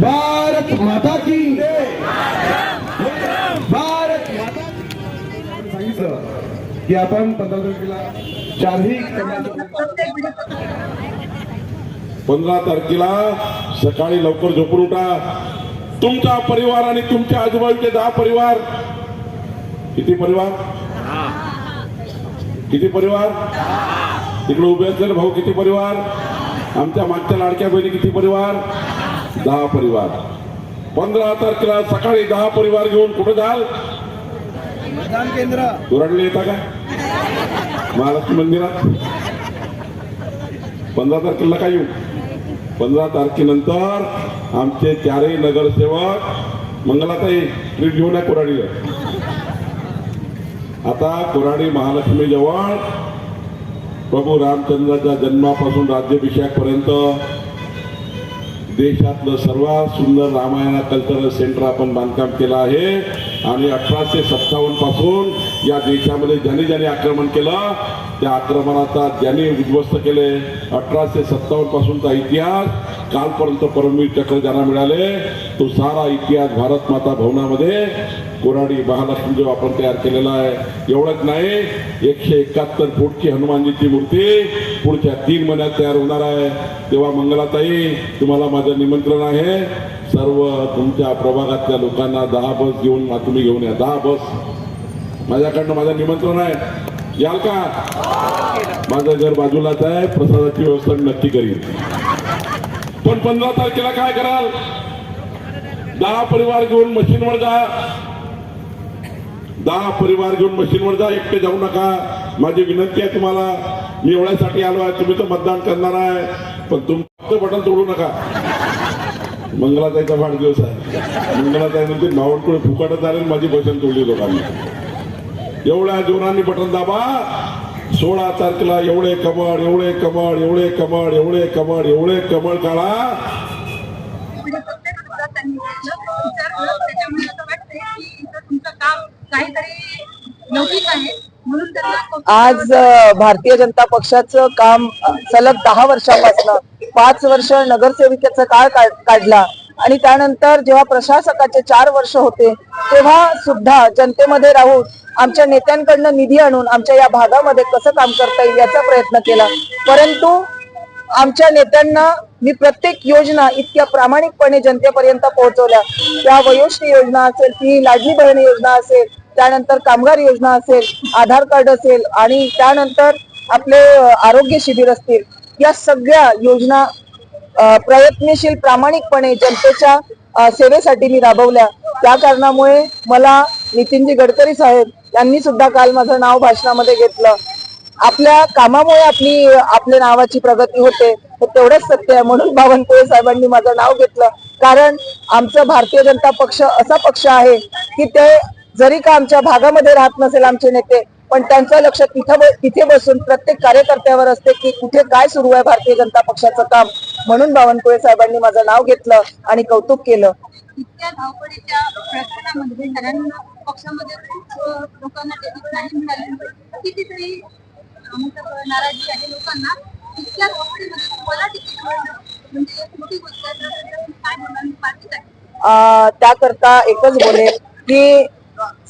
भारत माता की भारत माता सांगितलं की आपण 15 तारखेला चारही 15 तारखेला सकाळी लवकर झोपून उठा. तुमचा परिवार आणि तुमच्या आजूबाजूचे 10 परिवार. किती परिवार? किती परिवार? तिकडे उभे असलेले भाऊ किती परिवार? आमच्या मागच्या लाडक्या बहिणी किती परिवार? 10 परिवार. 15 तारखेला सकाळी 10 परिवार घेऊन कुठे जाल? मतदान केंद्र. कुराडला येता का? महालक्ष्मी मंदिरात. 15 तारखेला काय येऊ? 15 तारखेनंतर आमचे 4ही नगरसेवक मंगलाताई ट्रीट घेऊन या कुराडीला. आता कुराडी महालक्ष्मी जवळ प्रभू रामचंद्राच्या जन्मापासून राज्याभिषेकापर्यंत देशातलं सर्वात सुंदर रामायण कल्चरल सेंटर आपण बांधकाम केलं आहे. आणि 1857 पासून या देशामध्ये ज्यांनी आक्रमण केलं त्या आक्रमणाचा ज्यांनी उद्ध्वस्त केले 1857 पासूनचा इतिहास कालपर्यंत परमवीर चक्र ज्यांना मिळाले तो सारा इतिहास भारत माता भवनामध्ये कुराडी महालक्ष्मी जो आपण तयार केलेला आहे. एवढंच नाही 171 फूटची हनुमानजीची मूर्ती पुढच्या 3 महिन्यात तयार होणार आहे. तेव्हा मंगलाताई तुम्हाला माझं निमंत्रण आहे. सर्व तुमच्या प्रभागातल्या लोकांना 10 बस घेऊन तुम्ही घेऊन या. 10 बस माझ्याकडनं माझं निमंत्रण आहे. याल का? माझं घर बाजूलाच आहे. प्रसादाची व्यवस्था नक्की करीन. पण 15 तारखेला काय कराल? 10 परिवार घेऊन मशीनवर जा. 10 परिवार घेऊन मशीनवर जा. एकटे जाऊ नका. माझी विनंती आहे तुम्हाला. मी एवढ्यासाठी आलो आहे. तुम्ही तर मतदान करणार आहे पण तुमचं बटन तोडू नका. मंगलाताईचा वाढदिवस आहे. मंगलाताई म्हणते मावळकडे फुकाटच आले माझी बटन तोडली लोकांनी. एवढ्या जोरांनी बटन दाबा. 16 तारखेला एवढे कमळ एवढे कमळ एवढे कमळ एवढे कमळ एवढे कमळ काढा. आज भारतीय जनता पक्षाचं काम सलग 10 वर्षापासून 5 वर्ष नगरसेविकेचा काळ काढला आणि त्यानंतर जेव्हा प्रशासकाचे 4 वर्ष होते तेव्हा सुद्धा जनतेमध्ये राहून आमच्या नेत्यांकडनं निधी आणून आमच्या या भागामध्ये कसं काम करता येईल याचा प्रयत्न केला. परंतु आमच्या नेत्यांना मी प्रत्येक योजना इतक्या प्रामाणिकपणे जनतेपर्यंत पोहोचवल्या. त्या वयोश्री योजना असेल, ती लाडली बहीण योजना असेल, त्यानंतर कामगार योजना असेल, आधार कार्ड असेल आणि त्यानंतर आपले आरोग्य शिबिर असतील, या सगळ्या योजना प्रयत्नशील प्रामाणिकपणे जनतेच्या सेवेसाठी मी राबवल्या. त्या कारणामुळे मला नितीनजी गडकरी साहेब यांनी सुद्धा काल माझं नाव भाषणामध्ये घेतलं. आपल्या कामामुळे आपल्या नावाची प्रगती होते हे तेवढंच सत्य आहे. म्हणून बावनकुळे साहेबांनी माझं नाव घेतलं. कारण आमचं भारतीय जनता पक्ष असा पक्ष आहे की ते जरी का आमच्या भागामध्ये राहत नसेल आमचे नेते पण त्यांचं लक्ष तिथे बसून प्रत्येक कार्यकर्त्यावर असते की कुठे काय सुरू आहे भारतीय जनता पक्षाचं काम. म्हणून बावनकुळे साहेबांनी माझं नाव घेतलं आणि कौतुक केलं. इतक्या धावपळीच्या प्रश्नामध्ये सगळ्यांना पक्षामध्ये लोकांना तिकीट नाही मिळाले. कितीतरी नाराजी आहे लोकांना. इतक्या धावपळीमध्ये तुम्हाला तिकीट मिळणं म्हणजे एक मोठी गोष्ट आहे. काय बोलणार पार्टीसाठी? त्याकरता एकच बोलेल की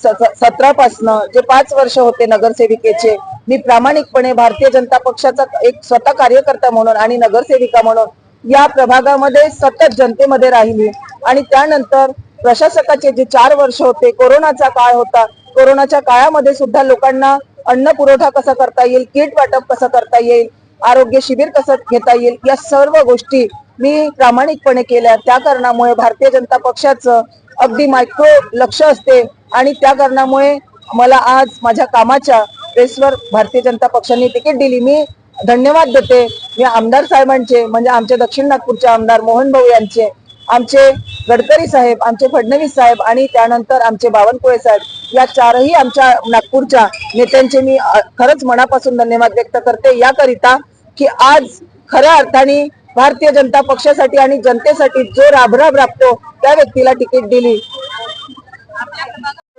17 पासून जे 5 वर्ष होते नगरसेविकेचे मी प्रामाणिकपणे भारतीय जनता पक्षाचा एक स्वतः कार्यकर्ता म्हणून आणि नगरसेविका म्हणून या प्रभागामध्ये सतत जनतेमध्ये राहिली. आणि त्यानंतर प्रशासकाचे जे 4 वर्ष होते, कोरोनाचा काळ होता, कोरोनाच्या काळामध्ये सुद्धा लोकांना अन्न पुरवठा कसा करता येईल, किट वाटप कसं करता येईल, आरोग्य शिबिर कसं घेता येईल, या सर्व गोष्टी मी प्रामाणिकपणे केल्या. त्या कारणामुळे भारतीय जनता पक्षाचं अगदी मायक्रो लक्ष असते आणि त्या कारणामुळे मला आज माझ्या कामाच्या बेसवर भारतीय जनता पक्षाने तिकीट दिली. मी धन्यवाद देते मी आमदार साहेबांचे, म्हणजे आमचे दक्षिण नागपूरचे आमदार मोहन भाऊ यांचे, आमचे गडकरी साहेब, आमचे फडणवीस साहेब आणि त्यानंतर आमचे बावनकुळे साहेब, या 4ही आमच्या नागपूरच्या नेत्यांचे मी खरंच मनापासून धन्यवाद व्यक्त करते. याकरिता की आज खऱ्या अर्थाने भारतीय जनता पक्षासाठी आणि जनतेसाठी जो राबराब राबतो त्या व्यक्तीला तिकीट दिली.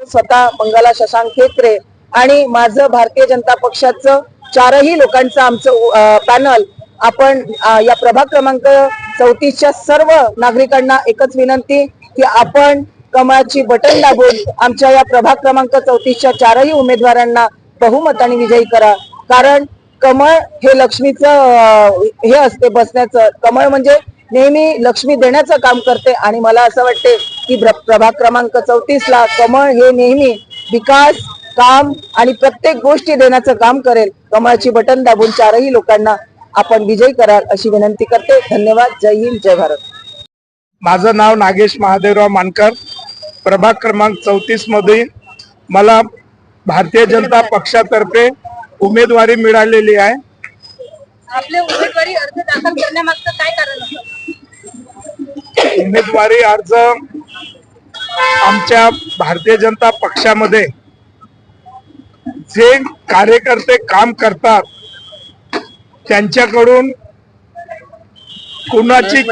स्वतः मंगला शशांक खेत्रे आणि माझं भारतीय जनता पक्षाचं 4ही लोकांचं आमचं पॅनल आपण या प्रभाग क्रमांक 34च्या सर्व नागरिकांना एकच विनंती की आपण कमळाची बटन दाबून आमच्या या प्रभाग क्रमांक 34च्या चारही उमेदवारांना बहुमताने विजयी करा. कारण कमळ हे लक्ष्मीचं हे असते बसण्याचं. कमळ म्हणजे नेहमी लक्ष्मी देण्याचं काम करते आणि मला असं वाटते की प्रभाग क्रमांक 34ला कमळ हे नेहमी विकास काम आणि प्रत्येक गोष्टी देण्याचं काम करेल. कमळाची बटन दाबून चारही लोकांना आपण विजयी कराल अशी विनंती करते. धन्यवाद. जय हिंद, जय भारत. माझं नाव नागेश महादेवराव मानकर. प्रभाग क्रमांक 34 मध्ये मला भारतीय जनता पक्षातर्फे उमेदवारी मिळालेली आहे. आपले उमेदवारी अर्ज दाखल करण्यामागचं काय कारण होतं? उमेदवारी अर्ज आमच्या भारतीय जनता पक्षामध्ये जे कार्यकर्ते काम करतात त्यांच्याकडून कुणाची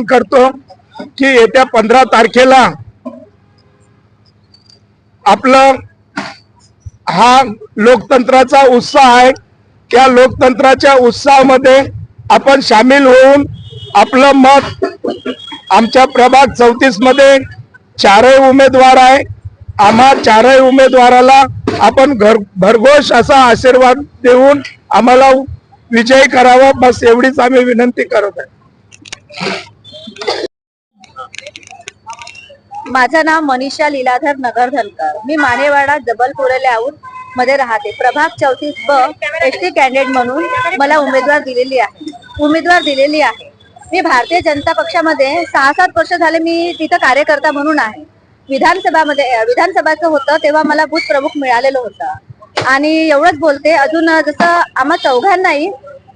करतो की येत्या 15 तारखेला आपलं हा लोकतंत्राचा उत्साह आहे. त्या लोकतंत्राच्या उत्साहामध्ये आपण सामील होऊन आपलं मत आमच्या प्रभाग 34 मध्ये चारही उमेदवार आहे. आम्हा चारही उमेदवाराला आपण भरघोष असा आशीर्वाद देऊन आम्हाला विजयी करावा, बस एवढीच आम्ही विनंती करत आहे. माझं नाव मनीषा लीलाधर नगरधनकर. मी मानेवाडा जबलपूर लेआउट मध्ये राहते. प्रभाग 34 एसटी कॅन्डिडेट म्हणून मला उमेदवार दिलेली आहे. मी भारतीय जनता पक्षामध्ये 6-7 वर्ष झाले मी तिथं कार्यकर्ता म्हणून आहे. विधानसभाचं होतं तेव्हा मला बूथ प्रमुख मिळालेलं होतं. आणि एवढंच बोलते, अजून जसं आम्हा चौघांनाही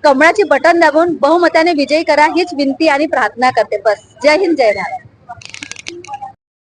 कमळाची बटन दाबून बहुमताने विजयी करा हीच विनंती आणि प्रार्थना करते. बस. जय हिंद, जय भारत.